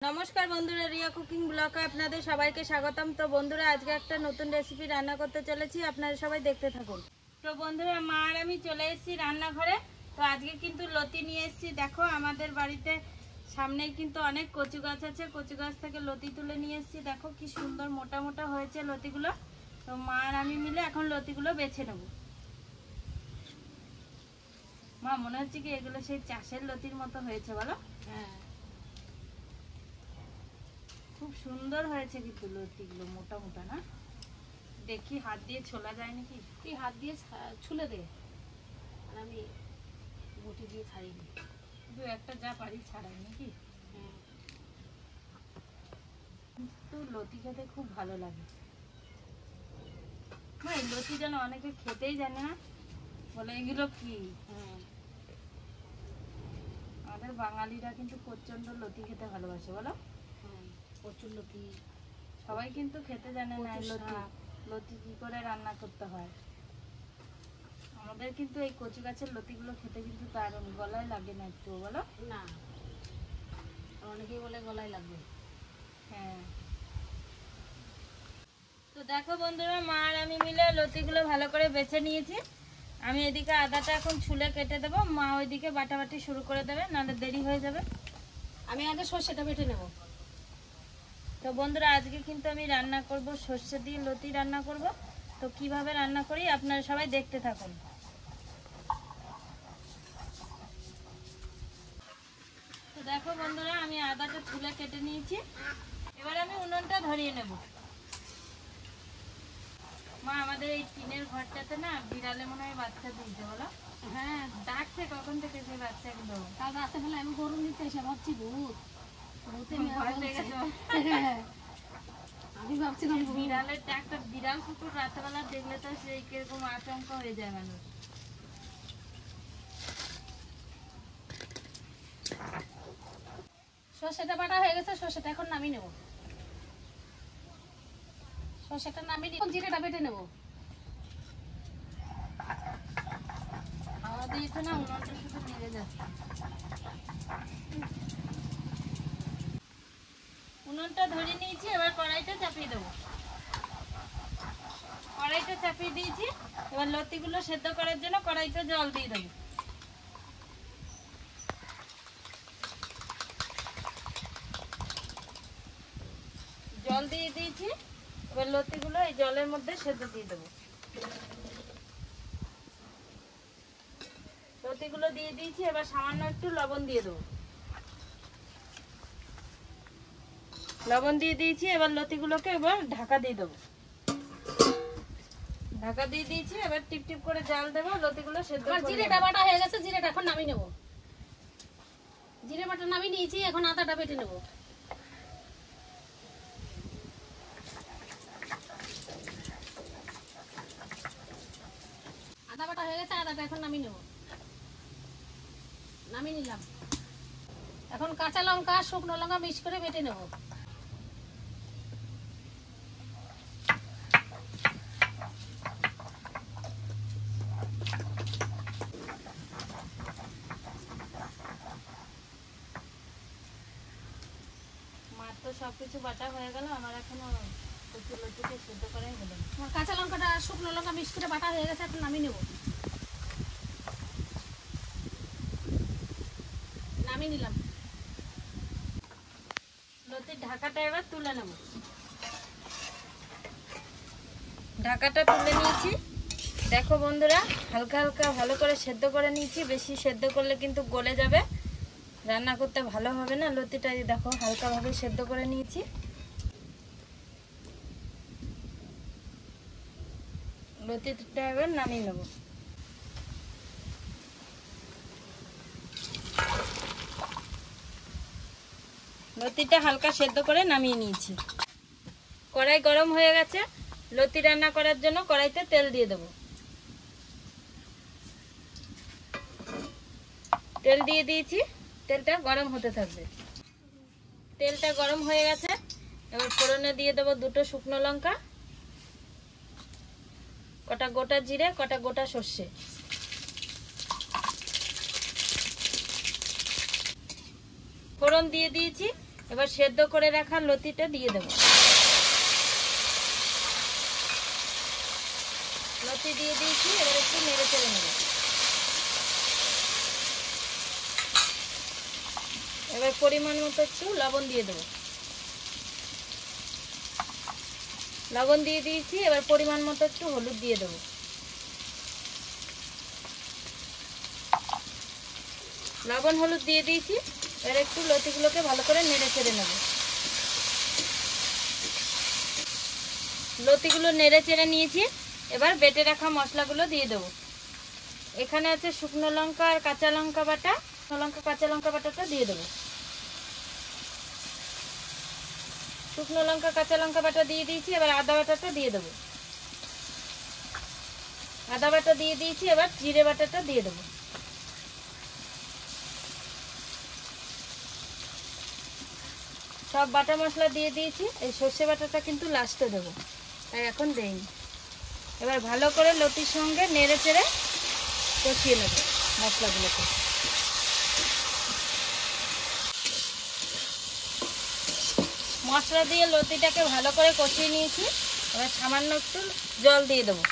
নমস্কার বন্ধুরা, রিয়া কুকিং ব্লগে আপনাদের সবাইকে স্বাগতম। তো বন্ধুরা, আজকে একটা নতুন রেসিপি রান্না করতে চলেছি, আপনারা সবাই দেখতে থাকুন। তো বন্ধুরা, মা আর আমি চলে এসেছি রান্নাঘরে। তো আজকে কিন্তু লতি নিয়ে এসেছি। দেখো, আমাদের বাড়িতে সামনেই কিন্তু অনেক কচু গাছ আছে, কচু গাছ থেকে লতি তুলে নিয়ে এসেছি। দেখো কি সুন্দর মোটা মোটা হয়েছে লতিগুলো। তো মা আর আমি মিলে এখন লতিগুলো বেছে নেব। মা, মনে হচ্ছে কি এগুলো সেই চাষের লতির মতো হয়েছে বলো? হ্যাঁ, খুব সুন্দর হয়েছে কিন্তু লতিগুলো মোটা মোটা না? দেখি হাত দিয়ে ছোলা যায় নাকি। তুই হাত দিয়ে ছুলে দে, আর আমি বটি দিয়ে ছাড়িয়ে দিই। দু একটা যা পারি ছাড়াই নাকি। কিন্তু লতি খেতে খুব ভালো লাগে। এই লতি যেন অনেকে খেতেই জানে না, বলে এগুলো কি। আমাদের বাঙালিরা কিন্তু প্রচন্ড লতি খেতে ভালোবাসে বলো। প্রচুর লতি, সবাই কিন্তু খেতে জানে না লতি। লতি কি করে রান্না করতে হয়। আমাদের কিন্তু এই কচু গাছের লতিগুলো খেতে কিন্তু দারুণ, গলায় লাগে না একটু বলো না? অনেকেই বলে গলায় লাগবে। হ্যাঁ। তো দেখো বন্ধুরা, মা আর আমি মিলে লতিগুলো ভালো করে বেছে নিয়েছি। আমি এদিকে আদাটা এখন ছুলে কেটে দেবো, মা ওইদিকে বাটাবাটি শুরু করে দেবে, নাহলে দেরি হয়ে যাবে। আমি আগে সর্ষেটা বেটে নেব। তো বন্ধুরা, আজকে কিন্তু আমি রান্না করব সর্ষে দিয়ে লতি রান্না করব। তো কিভাবে রান্না করি আপনারা সবাই দেখতে থাকুন। তো দেখো বন্ধুরা, আমি আদাটা ছুলে কেটে নিয়েছি। এবার আমি উনুনটা ধরিয়ে নেব। মা, আমাদের এই টিনের ঘরটাতে না বিড়ালে মনে হয় বাচ্চা দিয়েছে বলো। হ্যাঁ, ডাকছে কখন থেকে সেই বাচ্চাগুলো। কাল রাত্রেবেলা আমি গরু নিতে এসে ভাবছি ভূত। আমি ভাবছিলাম বিড়ালের একটা বিড়াল কুকুর রাতেবেলা দেখলে তো সেই কিরকম আতঙ্ক হয়ে যায় মানুষ। সর্ষেটা বাটা হয়ে গেছে, সর্ষেটা এখন নামিয়ে নেব। সর্ষেটা নামিয়ে নিয়ে জিরেটা বেটে নেব। হাওয়া দিয়েছে না, উনুনটা শুধু ভিজে যাচ্ছে। উনুনটা ধরে নিয়েছি, এবার কড়াইটা চাপিয়ে দেবো। কড়াইটা চাপিয়ে দিয়েছি, এবার লতিগুলো সেদ্ধ করার জন্য কড়াইতে জল দিয়ে দেবো। জল দিয়ে দিয়েছি, এবার লতিগুলো এই জলের মধ্যে সেদ্ধ দিয়ে দেবো। লতিগুলো দিয়ে দিয়েছি, এবার সামান্য একটু লবণ দিয়ে দেবো। লবণ দিয়ে দিয়েছি, এবার লতিগুলোকে এবার ঢাকা দিয়ে দেবো। ঢাকা দিয়ে দিয়েছি, এবার টিপ টিপ করে জাল দেবো, লতিগুলো সেদ্ধ করে। জিরেটা বাটা হয়ে গেছে, জিরেটা এখন নামিয়ে নেব। জিরে বাটা নামিয়ে নিয়েছি, এখন আদাটা বেটে নেব। আদা বাটা হয়ে গেছে, আদাটা এখন নামিয়ে নেব। নামিয়ে নিলাম। এখন কাঁচা লঙ্কা শুকনো লঙ্কা মিক্স করে বেটে নেব। মার তো সবকিছু বাটা হয়ে গেল, আমার এখনো কচু লতিকে সেদ্ধ করাই হলো না। আমার কাঁচা লঙ্কাটা শুকনো লঙ্কা মিক্স করে বাটা হয়ে গেছে, এখন নামিয়ে নেব। নামিয়ে নিলাম। লতির ঢাকাটা এবার তুলে নেব। ঢাকাটা তুলে নিয়েছি। দেখো বন্ধুরা, হালকা হালকা ভালো করে সেদ্ধ করে নিয়েছি। বেশি সেদ্ধ করলে কিন্তু গলে যাবে, রান্না করতে ভালো হবে না। লতিটা দেখো হালকাভাবে সেদ্ধ করে নিয়েছি। লতিটা এবার নামিয়ে নেব। লতিটা হালকা সেদ্ধ করে নামিয়ে নিয়েছি। কড়াই গরম হয়ে গেছে, লতি রান্না করার জন্য কড়াইতে তেল দিয়ে দেব। তেল দিয়ে দিয়েছি, তেলটা গরম হতে থাকবে। তেলটা গরম হয়ে গেছে, এবার ফোড়নে দিয়ে দেবো দুটো শুকনো লঙ্কা, কটা গোটা জিরে, কটা গোটা সর্ষে। ফোড়ন দিয়ে দিয়েছি, এবার সেদ্ধ করে রাখা লতিটা দিয়ে দেব। লতি দিয়ে দিয়েছি, এবার একটু নেড়ে চেড়ে নেব। এবার পরিমাণ মতো একটু লবণ দিয়ে দেব। লবণ দিয়ে দিয়েছি, এবার পরিমাণ মতো একটু হলুদ দিয়ে দেব। লবণ হলুদ দিয়ে দিয়েছি, এবার একটু লতিগুলোকে ভালো করে নেড়ে চেড়ে নেব। লতিগুলো নেড়ে চেড়ে নিয়েছি, এবার বেটে রাখা মশলাগুলো দিয়ে দেব। এখানে আছে শুকনো লঙ্কা আর কাঁচা লঙ্কা বাটা, কাঁচা লঙ্কা বাটাটা দিয়ে দেব। শুকনো লঙ্কা কাঁচা লঙ্কা বাটা দিয়ে দিয়েছি, এবার আদা বাটাটা দিয়ে দেব। আদা বাটা দিয়ে দিয়েছি, এবার জিরে বাটাটা দিয়ে দেব। সব বাটা মশলা দিয়ে দিয়েছি, এই সর্ষে বাটাটা কিন্তু লাস্টে দেবো, তাই এখন দেইনি। এবার ভালো করে লতির সঙ্গে নেড়ে চেড়ে কষিয়ে নেব মশলাগুলোকে। মশলা দিয়ে লতিটাকে ভালো করে কষিয়ে নিয়েছি, এবার সামান্য একটু জল দিয়ে দেবো।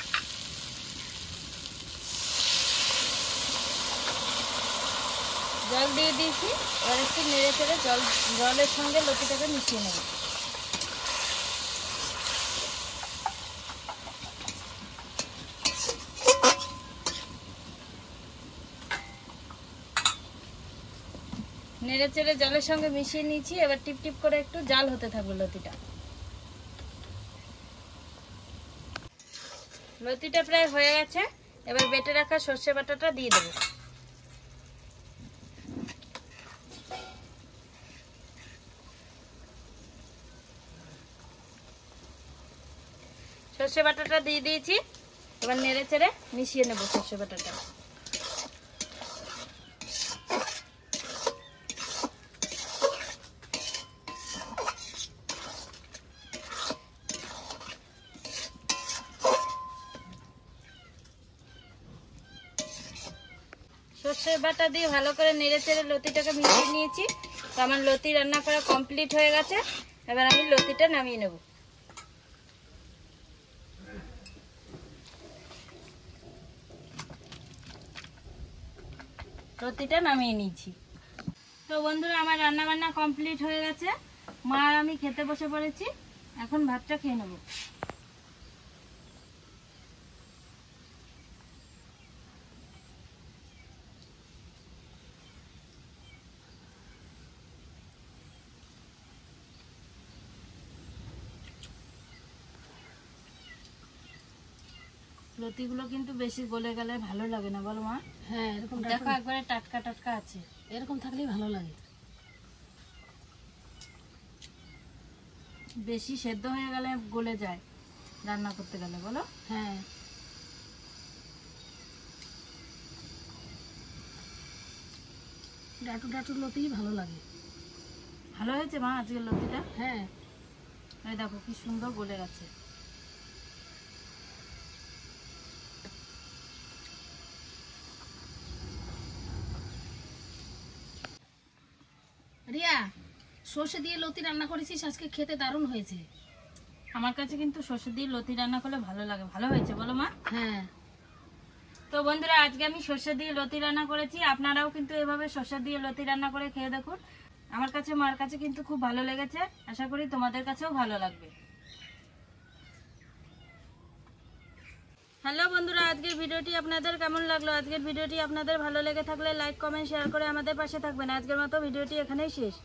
জল দিয়ে দিয়েছি, এবার একটু নেড়ে চেড়ে জলের সঙ্গে লতিটাকে মিশিয়ে নেব। নেড়ে চেড়ে জলের সঙ্গে মিশিয়ে নিয়েছি, এবার টিপ টিপ করে একটু জাল হতে থাকবে লতিটা। লতিটা প্রায় হয়ে গেছে, এবার বেটে রাখা সর্ষে বাটাটা দিয়ে দেবো। সর্ষে বাটাটা দিয়ে দিয়েছি, এবার নেড়ে চেড়ে মিশিয়ে নেব সর্ষে বাটাটা। সর্ষে বাটা দিয়ে ভালো করে নেড়ে চেড়ে লতিটাকে মিশিয়ে নিয়েছি। তো আমার লতি রান্না করা কমপ্লিট হয়ে গেছে, এবার আমি লতিটা নামিয়ে নেব। লতিটা নামিয়ে নিয়েছি। তো বন্ধুরা, আমার রান্না বান্না কমপ্লিট হয়ে গেছে, মা আর আমি খেতে বসে পড়েছি। এখন ভাতটা খেয়ে নেব। লতিগুলো কিন্তু বেশি গলে গেলে ভালো লাগে না, বলো মা? হ্যাঁ, এরকম দেখো একবারে টাটকা টাটকা আছে, এরকম থাকলেই ভালো লাগে। বেশি সেদ্ধ হয়ে গেলে গলে যায় রান্না করতে গেলে, বলো? হ্যাঁ, ডাটু ডাটু লতিই ভালো লাগে। ভালো হয়েছে মা আজকের লতিটা? হ্যাঁ, এই দেখো কি সুন্দর গলে গেছে। রিয়া, সর্ষে দিয়ে লতি রান্না করেছিস, আজকে খেতে দারুণ হয়েছে। আমার কাছে কিন্তু সর্ষে দিয়ে লতি রান্না করলে ভালো লাগে। ভালো হয়েছে বলো মা? হ্যাঁ। তো বন্ধুরা, আজকে আমি সর্ষে দিয়ে লতি রান্না করেছি, আপনারাও কিন্তু এভাবে সর্ষে দিয়ে লতি রান্না করে খেয়ে দেখুন। আমার কাছে, মার কাছে কিন্তু খুব ভালো লেগেছে, আশা করি তোমাদের কাছেও ভালো লাগবে। হ্যালো বন্ধুরা, আজকের ভিডিওটি আপনাদের কেমন লাগলো? আজকের ভিডিওটি আপনাদের ভালো লেগে থাকলে লাইক কমেন্ট শেয়ার করে আমাদের পাশে থাকবেন। আজকের মতো ভিডিওটি এখানেই শেষ।